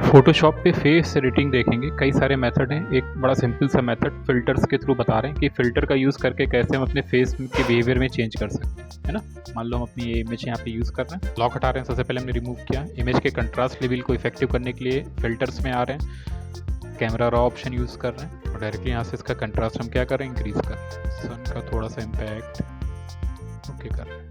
Photoshop पे face editing देखेंगे, कई सारे मेथड हैं। एक बड़ा सिंपल सा मेथड फ़िल्टर्स के थ्रू बता रहे हैं कि फ़िल्टर का यूज़ करके कैसे हम अपने फेस के बिहेवियर में चेंज कर सकते हैं, है ना। मान लो हम अपनी ये इमेज यहाँ पे यूज़ कर रहे हैं, लॉक हटा रहे हैं। सबसे पहले हमने रिमूव किया। इमेज के कंट्रास्ट लेवल को इफेक्टिव करने के लिए फ़िल्टर्स में आ रहे हैं, कैमरा रॉ ऑप्शन यूज़ कर रहे हैं और डायरेक्टली यहाँ से इसका कंट्रास्ट हम क्या कर रहे हैं, इंक्रीज़ कर रहे हैं। सन का थोड़ा सा इम्पैक्ट ओके कर रहे हैं।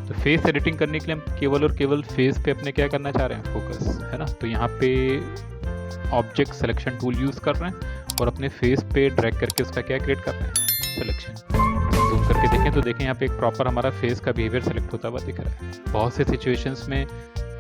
तो फेस एडिटिंग करने के लिए हम केवल और केवल फेस पे अपने क्या करना चाह रहे हैं, फोकस, है ना। तो यहाँ पे ऑब्जेक्ट सिलेक्शन टूल यूज़ कर रहे हैं और अपने फेस पे ड्रैग करके उसका क्या क्रिएट कर रहे हैं, सिलेक्शन। जूम करके देखें तो देखें यहाँ पे एक प्रॉपर हमारा फेस का बिहेवियर सेलेक्ट होता हुआ दिख रहा है। बहुत से सिचुएशंस में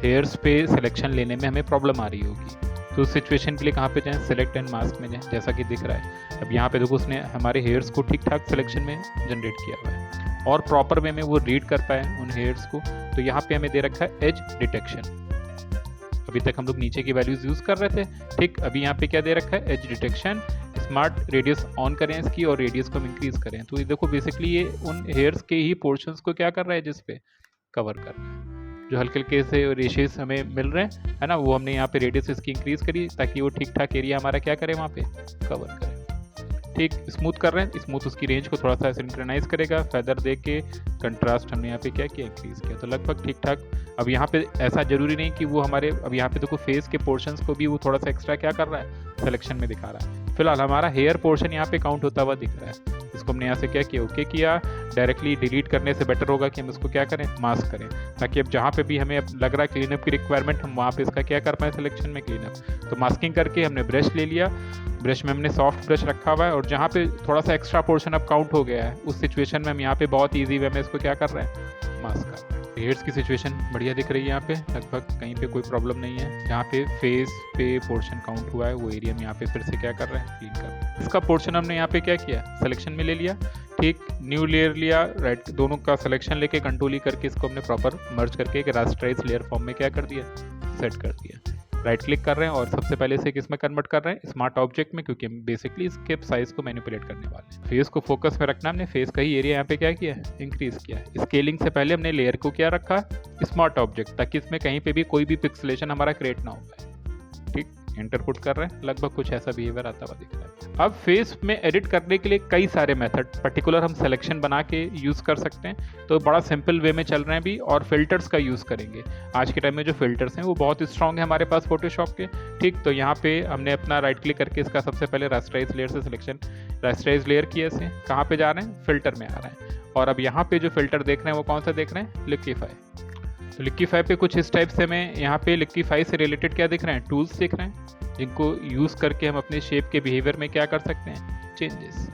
हेयर्स पे सिलेक्शन लेने में हमें प्रॉब्लम आ रही होगी, तो उस सिचुएशन के लिए कहाँ पे जाएं, सेलेक्ट एंड मास्क में जाएं, जैसा कि दिख रहा है। अब यहाँ पे देखो उसने हमारे हेयर्स को ठीक ठाक सिलेक्शन में जनरेट किया हुआ है और प्रॉपर वे में वो रीड कर पाए उन हेयर्स को। तो यहाँ पे हमें दे रखा है एज डिटेक्शन। अभी तक हम लोग नीचे की वैल्यूज यूज कर रहे थे, ठीक। अभी यहाँ पे क्या दे रखा है, as detection. Smart radius on करें इसकी और रेडियस को हम इंक्रीज करें। तो ये देखो बेसिकली ये उन हेयर्स के ही पोर्शंस को क्या कर रहा है, जिसपे कवर कर रहा है। जो हल्के हल्के से रेशेस हमें मिल रहे हैं, है ना, वो हमने यहाँ पे रेडियस इसकी इंक्रीज करी ताकि वो ठीक ठाक एरिया हमारा क्या करे, वहाँ पे कवर करे। ठीक, स्मूथ कर रहे हैं, स्मूथ उसकी रेंज को थोड़ा सा सिंक्रोनाइज करेगा। फेदर दे के कंट्रास्ट हमने यहाँ पे क्या किया, इंक्रीज किया, तो लगभग ठीक ठाक। अब यहाँ पे ऐसा जरूरी नहीं कि वो हमारे, अब यहाँ पे देखो फेस के पोर्शंस को भी वो थोड़ा सा एक्स्ट्रा क्या कर रहा है, सिलेक्शन में दिखा रहा है। फिलहाल हमारा हेयर पोर्शन यहाँ पे काउंट होता हुआ दिख रहा है। इसको हमने यहाँ से क्या किया, ओके किया। डायरेक्टली डिलीट करने से बेटर होगा कि हम इसको क्या करें, मास्क करें, ताकि अब जहाँ पे भी हमें अब लग रहा है क्लीनअप की रिक्वायरमेंट, हम वहाँ पे इसका क्या कर पाए, सिलेक्शन में क्लीनअप। तो मास्किंग करके हमने ब्रश ले लिया, ब्रश में हमने सॉफ्ट ब्रश रखा हुआ है और जहाँ पे थोड़ा सा एक्स्ट्रा पोर्शन अब काउंट हो गया है, उस सिचुएशन में हम यहाँ पे बहुत ईजी वे में इसको क्या कर रहे हैं, मास्क कर रहे हैं। हेयर्स की सिचुएशन बढ़िया दिख रही है यहाँ पे, लगभग कहीं पे कोई प्रॉब्लम नहीं है। जहाँ पे फेस पे पोर्शन काउंट हुआ है वो एरिया में यहाँ पे फिर से क्या कर रहे हैं, क्लीन कर रहे हैं। इसका पोर्शन हमने यहाँ पे क्या किया, सिलेक्शन में ले लिया, ठीक। न्यू लेयर लिया, राइट, दोनों का सिलेक्शन लेके कंट्रोल करके इसको हमने प्रॉपर मर्ज करके एक रास्टराइज लेयर फॉर्म में क्या कर दिया, सेट कर दिया। राइट क्लिक कर रहे हैं और सबसे पहले से किसमें कन्वर्ट कर रहे हैं, स्मार्ट ऑब्जेक्ट में, क्योंकि हम बेसिकली इसके साइज को मैनिपुलेट करने वाले हैं। फेस को फोकस में रखना, हमने फेस का ही एरिया यहाँ पे क्या किया है, इंक्रीज किया है। स्केलिंग से पहले हमने लेयर को क्या रखा, स्मार्ट ऑब्जेक्ट, ताकि इसमें कहीं पे भी कोई भी पिक्सलेशन हमारा क्रिएट ना हो पाए, ठीक। एंटर पुट कर रहे हैं, लगभग कुछ ऐसा बिहेवियर आता हुआ दिख रहा है। अब फेस में एडिट करने के लिए कई सारे मेथड, पर्टिकुलर हम सिलेक्शन बना के यूज कर सकते हैं, तो बड़ा सिंपल वे में चल रहे हैं भी, और फिल्टर्स का यूज करेंगे। आज के टाइम में जो फिल्टर्स हैं वो बहुत स्ट्रॉन्ग है हमारे पास फोटोशॉप के, ठीक। तो यहाँ पे हमने अपना राइट क्लिक करके इसका सबसे पहले रास्टराइज लेयर से सिलेक्शन, रास्टराइज लेयर किया, इसे कहाँ पे जा रहे हैं, फिल्टर में आ रहे हैं। और अब यहाँ पे जो फिल्टर देख रहे हैं वो कौन सा देख रहे हैं, लिक्विफाई। तो लिक्विफाई पे कुछ इस टाइप से हमें यहाँ पे लिक्विफाई से रिलेटेड क्या दिख रहे हैं, टूल्स दिख रहे हैं, जिनको यूज़ करके हम अपने शेप के बिहेवियर में क्या कर सकते हैं, चेंजेस,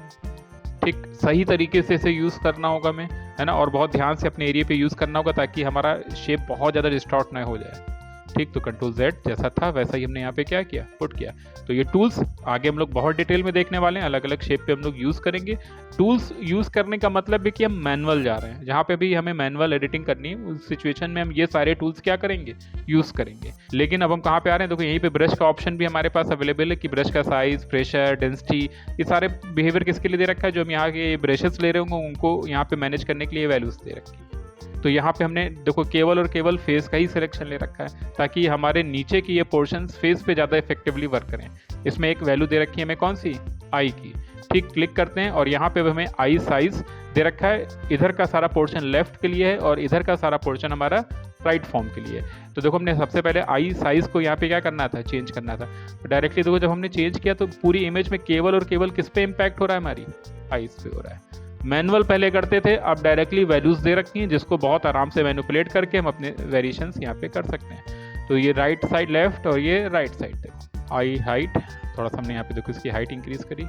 ठीक। सही तरीके से इसे यूज़ करना होगा हमें, है ना, और बहुत ध्यान से अपने एरिया पे यूज़ करना होगा ताकि हमारा शेप बहुत ज़्यादा डिस्टॉर्ट ना हो जाए, ठीक। तो कंट्रोल Z जैसा था वैसा ही हमने यहाँ पे क्या किया, पुट किया। तो ये टूल्स आगे हम लोग बहुत डिटेल में देखने वाले हैं, अलग अलग शेप पे हम लोग यूज़ करेंगे। टूल्स यूज़ करने का मतलब है कि हम मैनुअल जा रहे हैं, जहाँ पे भी हमें मैनुअल एडिटिंग करनी है उस सिचुएशन में हम ये सारे टूल्स क्या करेंगे, यूज़ करेंगे। लेकिन अब हम कहाँ पे आ रहे हैं, देखो यहीं पे ब्रश का ऑप्शन भी हमारे पास अवेलेबल है कि ब्रश का साइज, प्रेशर, डेंसिटी, ये सारे बिहेवियर किसके लिए दे रखा है, जो हम यहाँ के ब्रशेस ले रहे होंगे उनको यहाँ पे मैनेज करने के लिए वैल्यूज दे रखी है। तो यहाँ पे हमने देखो केवल और केवल फेस का ही सिलेक्शन ले रखा है ताकि हमारे नीचे की ये पोर्शंस फेस पे ज़्यादा इफेक्टिवली वर्क करें। इसमें एक वैल्यू दे रखी है हमें, कौन सी, आई की, ठीक। क्लिक करते हैं और यहाँ पे हमें आई साइज दे रखा है, इधर का सारा पोर्शन लेफ्ट के लिए है और इधर का सारा पोर्शन हमारा राइट फॉर्म के लिए। तो देखो हमने सबसे पहले आई साइज को यहाँ पे क्या करना था, चेंज करना था। तो डायरेक्टली देखो जब हमने चेंज किया तो पूरी इमेज में केवल और केवल किस पे इम्पैक्ट हो रहा है, हमारी आईज पे हो रहा है। मैनुअल पहले करते थे, अब डायरेक्टली वैल्यूज दे रखी हैं जिसको बहुत आराम से मैनिपुलेट करके हम अपने वेरिएशंस यहाँ पे कर सकते हैं। तो ये राइट साइड लेफ्ट और ये राइट साइड, देखो आई हाइट थोड़ा सा हमने यहाँ पे देखो इसकी हाइट इंक्रीज करी,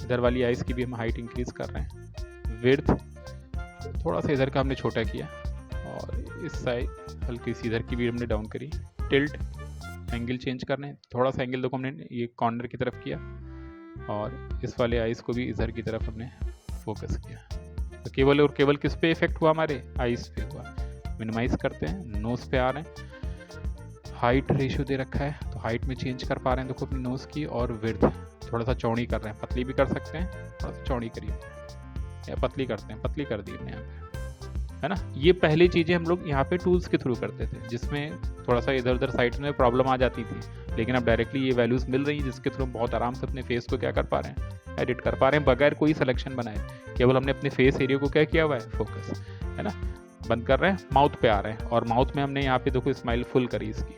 इधर वाली आइज की भी हम हाइट इंक्रीज कर रहे हैं। विड्थ थोड़ा सा इधर का हमने छोटा किया और इस साइड हल्की सी इधर की भी हमने डाउन करी। टिल्ट एंगल चेंज कर रहे हैं, थोड़ा सा एंगल देखो हमने ये कॉर्नर की तरफ किया और इस वाले आइज को भी इधर की तरफ हमने फोकस किया। तो केवल और केवल किस पे इफेक्ट हुआ, हमारे आईज पे हुआ। मिनिमाइज करते हैं, नोज पे आ रहे हैं, हाइट रेशियो दे रखा है तो हाइट में चेंज कर पा रहे हैं देखो अपनी नोज की। और विड्थ थोड़ा सा चौड़ी कर रहे हैं, पतली भी कर सकते हैं, थोड़ा सा चौड़ी करिए या पतली करते हैं, पतली कर दी हमने यहाँ पे। है ना। ये पहली चीज़ें हम लोग यहाँ पे टूल्स के थ्रू करते थे, जिसमें थोड़ा सा इधर उधर साइड्स में प्रॉब्लम आ जाती थी, लेकिन अब डायरेक्टली ये वैल्यूज़ मिल रही हैं जिसके थ्रू हम बहुत आराम से अपने फेस को क्या कर पा रहे हैं, एडिट कर पा रहे हैं बगैर कोई सिलेक्शन बनाए। केवल हमने अपने फेस एरिया को क्या किया हुआ है, फोकस, है ना। बंद कर रहे हैं, माउथ पे आ रहे हैं, और माउथ में हमने यहाँ पे देखो स्माइल फुल करी इसकी,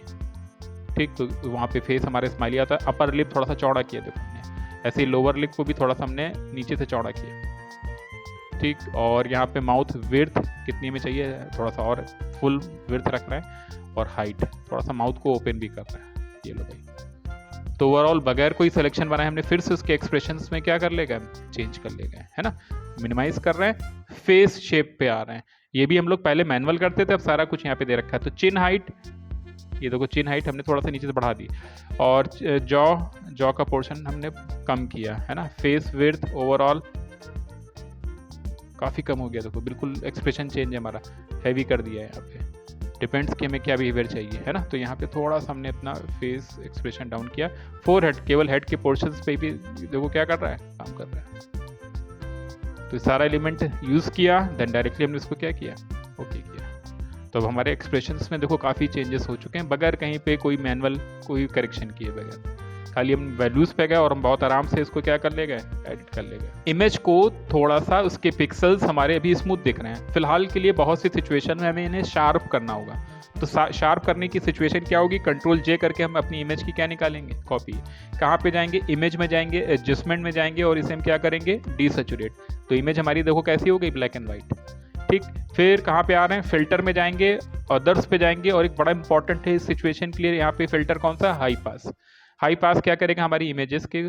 ठीक। तो वहाँ पे फेस हमारे स्माइली आता है। अपर लिप थोड़ा सा चौड़ा किया देखो हमने, ऐसे ही लोअर लिप को भी थोड़ा सा हमने नीचे से चौड़ा किया, ठीक। और यहाँ पे माउथ विड्थ कितनी में चाहिए, थोड़ा सा और फुल विड्थ रख रहा है, और हाइट थोड़ा सा माउथ को ओपन भी कर रहा है। ये लो भाई, तो ओवरऑल बगैर कोई सिलेक्शन बनाए हमने फिर से उसके एक्सप्रेशंस में क्या कर लेगा, चेंज कर लेगा, है ना। मिनिमाइज कर रहे हैं, फेस शेप पे आ रहे हैं। ये भी हम लोग पहले मैनुअल करते थे, अब सारा कुछ यहाँ पे दे रखा है। तो चिन हाइट, ये देखो चिन हाइट हमने थोड़ा सा नीचे से बढ़ा दी, और जॉ का पोर्शन हमने कम किया, है ना। फेस विड्थ ओवरऑल काफ़ी कम हो गया, देखो बिल्कुल एक्सप्रेशन चेंज है हमारा, हैवी कर दिया है यहाँ पे। डिपेंड्स कि हमें क्या बिहेवियर चाहिए, है ना। तो यहाँ पे थोड़ा सा हमने अपना फेस एक्सप्रेशन डाउन किया। फोरहेड, केवल हेड के पोर्शंस पे भी देखो क्या कर रहा है, काम कर रहा है। तो सारा एलिमेंट यूज़ किया, देन डायरेक्टली हमने इसको क्या किया, ओके किया। तो अब हमारे एक्सप्रेशंस में देखो काफ़ी चेंजेस हो चुके हैं बगैर कहीं पे कोई मैनुअल कोई करेक्शन किए बगैर। खाली हम वैल्यूज पे गए और हम बहुत आराम से इसको क्या कर ले गए, एडिट कर ले गए। इमेज को थोड़ा सा उसके पिक्सल्स हमारे अभी स्मूथ दिख रहे हैं फिलहाल के लिए। बहुत सी सिचुएशन में हमें इन्हें शार्प करना होगा। तो शार्प करने की सिचुएशन क्या होगी, कंट्रोल जे करके हम अपनी इमेज की क्या निकालेंगे, कॉपी। कहाँ पे जाएंगे, इमेज में जाएंगे, एडजस्टमेंट में जाएंगे, और इसे हम क्या करेंगे, डीसैचुरेट। तो इमेज हमारी देखो कैसी हो गई, ब्लैक एंड व्हाइट, ठीक। फिर कहाँ पे आ रहे हैं, फिल्टर में जाएंगे, अदर्स पे जाएंगे, और एक बड़ा इंपॉर्टेंट है इस सिचुएशन के लिए यहाँ पे फिल्टर कौन सा, हाई पास। हाई पास क्या करेगा, हमारी इमेजेस के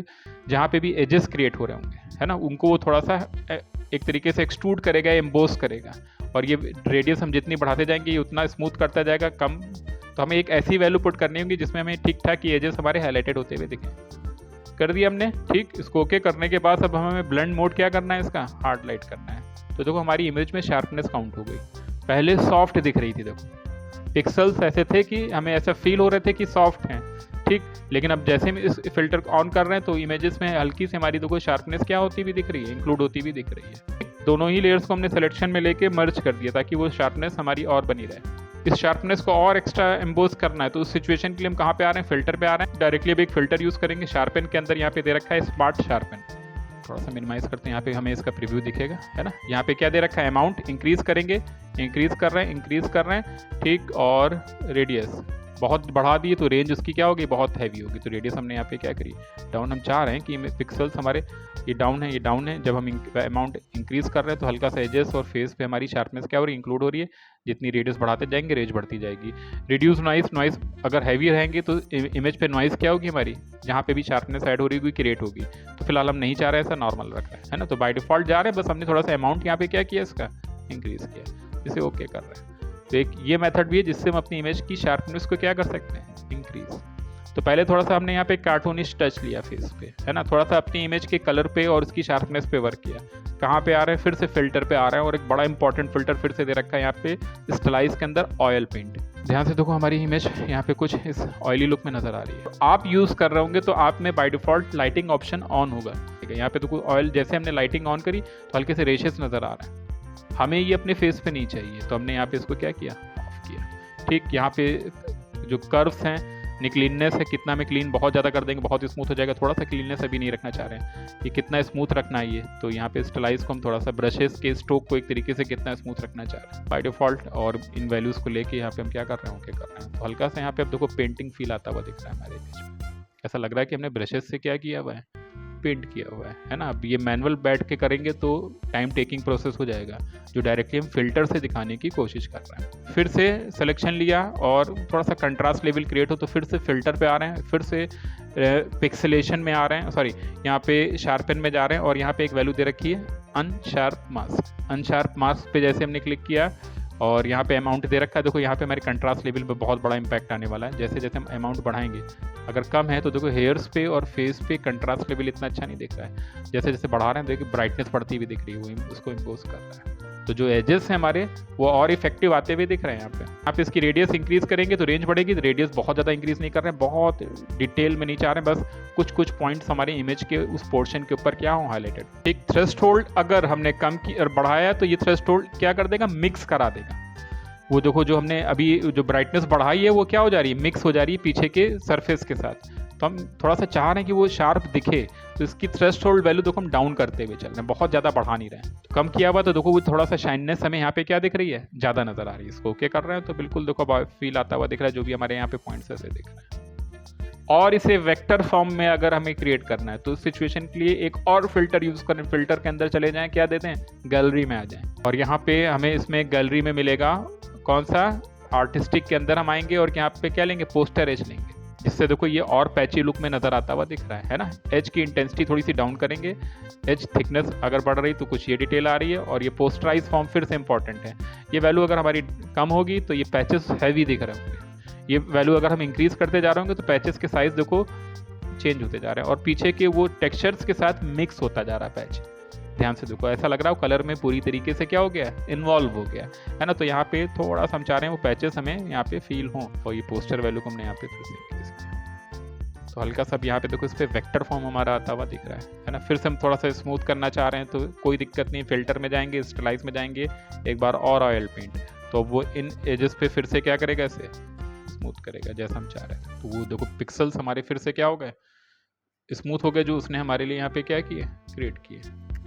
जहाँ पे भी एजेस क्रिएट हो रहे होंगे, है ना, उनको वो थोड़ा सा एक तरीके से एक्सट्रूड करेगा, एम्बोस करेगा। और ये रेडियस हम जितनी बढ़ाते जाएंगे ये उतना स्मूथ करता जाएगा, कम। तो हमें एक ऐसी वैल्यू पुट करनी होगी जिसमें हमें ठीक ठाक ये एजेस हमारे हाईलाइटेड होते हुए दिखें। कर दिया हमने, ठीक। इसको ओके करने के बाद अब हमें ब्लेंड मोड क्या करना है, इसका हार्ड लाइट करना है। तो देखो हमारी इमेज में शार्पनेस काउंट हो गई। पहले सॉफ्ट दिख रही थी, देखो पिक्सल्स ऐसे थे कि हमें ऐसा फील हो रहे थे कि सॉफ्ट हैं, ठीक। लेकिन अब जैसे हम इस फिल्टर ऑन कर रहे हैं तो इमेजेस में हल्की से हमारी देखो शार्पनेस क्या होती भी दिख रही है, इंक्लूड होती भी दिख रही है। दोनों ही लेयर्स को हमने सिलेक्शन में लेके मर्ज कर दिया ताकि वो शार्पनेस हमारी और बनी रहे। इस शार्पनेस को और एक्स्ट्रा एम्बोस करना है तो उस सिचुएशन के लिए हम कहाँ पे आ रहे हैं, फिल्टर पे आ रहे हैं। डायरेक्टली अब एक फिल्टर यूज करेंगे, शार्पन के अंदर यहाँ पे दे रखा है स्मार्ट शार्पन। थोड़ा सा मिनिमाइज करते हैं, यहाँ पे हमें इसका प्रीव्यू दिखेगा, है ना। यहाँ पे क्या दे रखा है, अमाउंट इंक्रीज करेंगे, इंक्रीज कर रहे हैं, ठीक। और रेडियस बहुत बढ़ा दिए तो रेंज उसकी क्या होगी, बहुत हैवी होगी। तो रेडियस हमने यहाँ पे क्या करी, डाउन। हम चाह रहे हैं कि पिक्सल्स हमारे ये डाउन है, ये डाउन है। जब हम अमाउंट इंक्रीज कर रहे हैं तो हल्का सा एजेस और फेस पे हमारी शार्पनेस क्या हो रही है, इंक्लूड हो रही है। जितनी रेडियस बढ़ाते जाएंगे रेंज बढ़ती जाएगी। रिड्यूस नॉइस अगर हैवी रहेंगे तो इमेज पे नॉइस क्या होगी हमारी, जहाँ पे भी शार्पनेस ऐड हो रही होगी क्रिएट होगी। तो फिलहाल हम नहीं चाह रहे, ऐसा नॉर्मल रख रहे हैं, है ना। तो बाय डिफॉल्ट जा रहे हैं, बस हमने थोड़ा सा अमाउंट यहाँ पे क्या किया, इसका इंक्रीज किया, इसे ओके कर रहे हैं। तो एक ये मेथड भी है जिससे हम अपनी इमेज की शार्पनेस को क्या कर सकते हैं, इंक्रीज। तो पहले थोड़ा सा हमने यहाँ पे कार्टूनिश टच लिया फेस पे, है ना। थोड़ा सा अपनी इमेज के कलर पे और उसकी शार्पनेस पे वर्क किया। कहाँ पे आ रहे हैं, फिर से फिल्टर पे आ रहे हैं, और एक बड़ा इंपॉर्टेंट फिल्टर फिर से दे रखा है यहाँ पे स्टाइलाइज के अंदर, ऑयल पेंट। ध्यान से देखो हमारी इमेज यहाँ पे कुछ इस ऑयली लुक में नजर आ रही है। आप यूज कर रहे होंगे तो आप में by default lighting option on होगा, ठीक है। यहाँ पे देखो ऑयल, जैसे हमने लाइटिंग ऑन करी तो हल्के से रेशेस नजर आ रहे हैं। हमें ये अपने फेस पे नहीं चाहिए, तो हमने यहाँ पे इसको क्या किया, ऑफ किया, ठीक। यहाँ पे जो कर्व्स हैं, क्लीननेस है, कितना में क्लीन बहुत ज़्यादा कर देंगे बहुत स्मूथ हो जाएगा, थोड़ा सा क्लीननेस अभी नहीं रखना चाह रहे हैं, ये कितना स्मूथ रखना है ये। तो यहाँ पे स्टाइलाइज को हम थोड़ा सा ब्रशेस के स्ट्रोक को एक तरीके से कितना स्मूथ रखना चाह रहे हैं बाय डिफॉल्ट। और इन वैल्यूज़ को लेके यहाँ पे हम क्या कर रहे हैं, ओके कर रहे हैं। तो हल्का सा यहाँ पे अब देखो पेंटिंग फील आता हुआ दिख रहा है हमारे इमेज में। ऐसा लग रहा है कि हमने ब्रशेस से क्या किया हुआ है, पेंट किया हुआ है ना। अब ये मैनुअल बैठ के करेंगे तो टाइम टेकिंग प्रोसेस हो जाएगा, जो डायरेक्टली हम फिल्टर से दिखाने की कोशिश कर रहे हैं। फिर से सिलेक्शन लिया और थोड़ा सा कंट्रास्ट लेवल क्रिएट हो तो फिर से फिल्टर पे आ रहे हैं, फिर से पिक्सेलेशन में आ रहे हैं, सॉरी यहाँ पे शार्पन में जा रहे हैं, और यहाँ पे एक वैल्यू दे रखी है अनशार्प मास्क। अनशार्प मास्क पे जैसे हमने क्लिक किया और यहाँ पे अमाउंट दे रखा है, देखो यहाँ पे हमारे कंट्रास्ट लेवल पे बहुत बड़ा इंपैक्ट आने वाला है। जैसे जैसे हम अमाउंट बढ़ाएंगे, अगर कम है तो देखो हेयर्स पे और फेस पे कंट्रास्ट लेवल इतना अच्छा नहीं दिख रहा है, जैसे जैसे बढ़ा रहे हैं देखिए ब्राइटनेस बढ़ती हुई दिख रही है, वो उसको इम्पोज कर रहा है। तो जो एजेस हैं हमारे वो और इफेक्टिव आते हुए दिख रहे हैं यहाँ पे। आप इसकी रेडियस इंक्रीज करेंगे तो रेंज बढ़ेगी, तो रेडियस बहुत ज़्यादा इंक्रीज नहीं कर रहे हैं, बहुत डिटेल में नहीं चाह रहे हैं, बस कुछ कुछ पॉइंट्स हमारे इमेज के उस पोर्शन के ऊपर क्या हो हाईलाइटेड। एक थ्रेशोल्ड अगर हमने कम की और बढ़ाया तो ये थ्रेशोल्ड क्या कर देगा, मिक्स करा देगा। वो देखो जो हमने अभी जो ब्राइटनेस बढ़ाई है वो क्या हो जा रही है, मिक्स हो जा रही है पीछे के सरफेस के साथ। तो हम थोड़ा सा चाह रहे हैं कि वो शार्प दिखे, तो इसकी थ्रेशोल्ड वैल्यू देखो हम डाउन करते हुए चल रहे हैं, बहुत ज़्यादा बढ़ा नहीं रहे हैं। तो कम किया हुआ तो देखो वो थोड़ा सा शाइननेस हमें यहाँ पे क्या दिख रही है, ज़्यादा नजर आ रही है। इसको ओके कर रहे हैं तो बिल्कुल देखो फील आता हुआ दिख रहा है, जो भी हमारे यहाँ पे पॉइंट्स ऐसे दिख रहे हैं। और इसे वेक्टर फॉर्म में अगर हमें क्रिएट करना है तो उस सिचुएशन के लिए एक और फिल्टर यूज करें, फिल्टर के अंदर चले जाएं, क्या देते हैं, गैलरी में आ जाएं, और यहाँ पे हमें इसमें गैलरी में मिलेगा कौन सा, आर्टिस्टिक के अंदर हम आएंगे और यहाँ पे क्या लेंगे, पोस्टर एज लेंगे, जिससे देखो ये और पैची लुक में नजर आता हुआ दिख रहा है ना। एज की इंटेंसिटी थोड़ी सी डाउन करेंगे, एज थिकनेस अगर बढ़ रही तो कुछ ये डिटेल आ रही है, और ये पोस्टराइज फॉर्म फिर से इंपॉर्टेंट है। ये वैल्यू अगर हमारी कम होगी तो ये पैचेस हैवी दिख रहे होंगे, ये वैल्यू अगर हम इंक्रीज करते जा रहे होंगे तो पैचेस के साइज देखो चेंज होते जा रहे हैं, और पीछे के वो टेक्सचर्स के साथ मिक्स होता जा रहा है पैच। ध्यान से देखो, ऐसा लग रहा है कलर में पूरी तरीके से क्या हो गया, इन्वॉल्व हो गया है ना। तो यहाँ पे थोड़ा सा हम चाह रहे हैं वो पैचेस हमें यहाँ पे फील हों, और ये पोस्टर वैल्यू को हमने यहाँ पे फिर से इंक्रीज किया। तो हल्का सा यहाँ पे देखो इस पे वेक्टर फॉर्म हमारा आता हुआ दिख रहा है ना। फिर से हम थोड़ा सा स्मूथ करना चाह रहे हैं तो कोई दिक्कत नहीं, फिल्टर में जाएंगे, स्टाइलाइज में जाएंगे, एक बार और ऑयल पेंट, तो वो इन एजेस पे फिर से क्या करेगा, ऐसे स्मूथ करेगा जैसा हम चाह रहे हैं। तो वो देखो पिक्सल्स हमारे फिर से क्या हो गए, स्मूथ हो गए, जो उसने हमारे लिए यहाँ पे क्या किए, क्रिएट किए।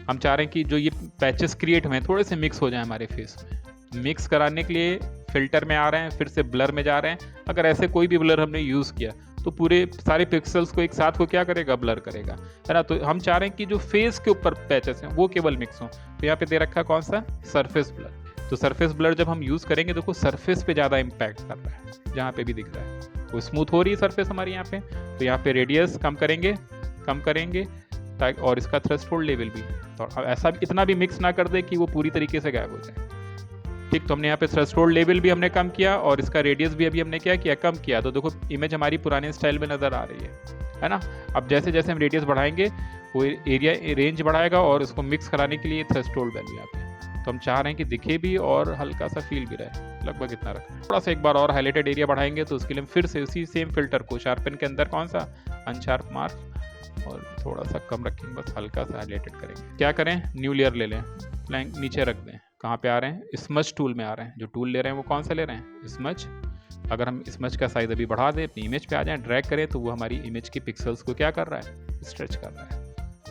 हम चाह रहे हैं कि जो ये पैचेस क्रिएट हुए थोड़े से मिक्स हो जाए हमारे फेस में। मिक्स कराने के लिए फिल्टर में आ रहे हैं, फिर से ब्लर में जा रहे हैं। अगर ऐसे कोई भी ब्लर हमने यूज़ किया तो पूरे सारे पिक्सल्स को एक साथ को क्या करेगा, ब्लर करेगा, है ना। तो हम चाह रहे हैं कि जो फेस के ऊपर पैचेस हैं वो केवल मिक्स हों। तो यहाँ पे दे रखा है कौन सा, सरफेस ब्लर। तो सरफेस ब्लर जब हम यूज़ करेंगे देखो सरफेस पे ज़्यादा इम्पैक्ट कर रहा है, जहाँ पे भी दिख रहा है वो स्मूथ हो रही है सरफेस हमारी यहाँ पे। तो यहाँ पे रेडियस कम करेंगे ताकि, और इसका थ्रेशोल्ड लेवल भी, तो ऐसा इतना भी मिक्स ना कर दे कि वो पूरी तरीके से गायब हो जाए। ठीक, तो हमने यहाँ पे थ्रेशोल्ड लेवल भी हमने कम किया, और इसका रेडियस भी अभी हमने क्या किया, कम किया। तो देखो इमेज हमारी पुराने स्टाइल में नज़र आ रही है ना। अब जैसे जैसे हम रेडियस बढ़ाएंगे वो एरिया रेंज बढ़ाएगा, और इसको मिक्स कराने के लिए थ्रेशोल्ड वैल्यू यहाँ पे। तो हम चाह रहे हैं कि दिखे भी और हल्का सा फील भी रहे, लगभग इतना रखें। थोड़ा सा एक बार और हाईलाइटेड एरिया बढ़ाएंगे तो उसके लिए हम फिर से उसी सेम फिल्टर को शार्पन के अंदर कौन सा, अनशार्प मार्क, और थोड़ा सा कम रखेंगे, बस हल्का सा हाईलाइटेड करेंगे। क्या करें, न्यू लेयर ले लें, ब्लैंक नीचे रख दें। कहाँ पे आ रहे हैं, स्मच टूल में आ रहे हैं। जो टूल ले रहे हैं वो कौन सा ले रहे हैं, स्मच। अगर हम स्मच का साइज अभी बढ़ा दें, अपनी इमेज पे आ जाएं, ड्रैग करें, तो वो हमारी इमेज की पिक्सल्स को क्या कर रहा है, स्ट्रेच कर रहा है।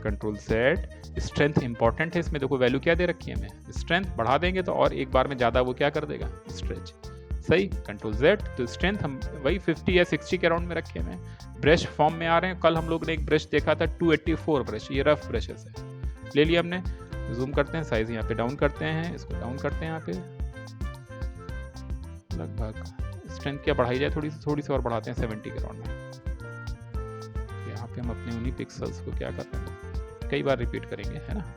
कंट्रोल Z, स्ट्रेंथ इंपॉर्टेंट है इसमें, देखो वैल्यू क्या दे रखी है हमें, स्ट्रेंथ बढ़ा देंगे तो और एक बार में ज़्यादा वो क्या कर देगा, स्ट्रेच। सही, कंट्रोल Z। तो स्ट्रेंथ हम वही 50 या 60 के अराउंड में रखे हैं। ब्रश फॉर्म में आ रहे हैं। कल हम लोग ने एक ब्रश देखा था 284 ब्रश, ये रफ ब्रशेस है, ले लिया हमने। जूम करते हैं, साइज यहाँ पे डाउन करते हैं, इसको डाउन करते हैं यहाँ पे, लगभग स्ट्रेंथ क्या बढ़ाई जाए, थोड़ी सी और बढ़ाते हैं 70 के अराउंड में। यहाँ पे हम अपने उन्हीं पिक्सल्स को क्या करते हैं, कई बार रिपीट करेंगे, है ना।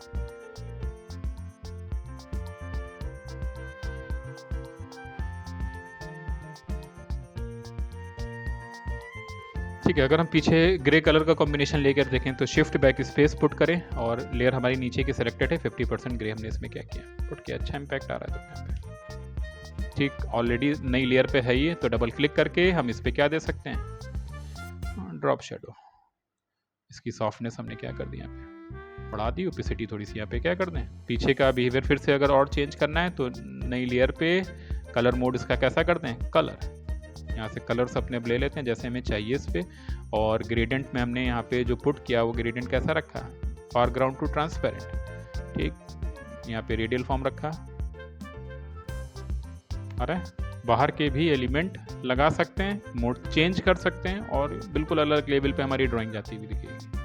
ठीक है, अगर हम पीछे ग्रे कलर का कॉम्बिनेशन लेकर देखें तो शिफ्ट बैक स्पेस पुट करें, और लेयर हमारी नीचे की सिलेक्टेड है, 50% ग्रे हमने इसमें क्या किया, पुट किया। अच्छा इम्पैक्ट आ रहा है यहाँ पे। ठीक, ऑलरेडी नई लेयर पे है ये, तो डबल क्लिक करके हम इस पर क्या दे सकते हैं, ड्रॉप शेडो। इसकी सॉफ्टनेस हमने क्या कर दी, यहाँ पे बढ़ा दी, ओपेसिटी थोड़ी सी यहाँ पे क्या कर दें। पीछे का बिहेवियर फिर से अगर और चेंज करना है तो नई लेयर पे कलर मोड इसका कैसा कर दें, कलर। यहाँ से कलर्स अपने ले लेते हैं जैसे हमें चाहिए इस पे, और ग्रेडियंट में हमने यहाँ पे जो पुट किया वो ग्रेडियंट कैसा रखा, फोरग्राउंड टू ट्रांसपेरेंट। ठीक, यहाँ पे रेडियल फॉर्म रखा। अरे बाहर के भी एलिमेंट लगा सकते हैं, मोड चेंज कर सकते हैं, और बिल्कुल अलग लेवल पे हमारी ड्राइंग जाती हुई दिखेगी।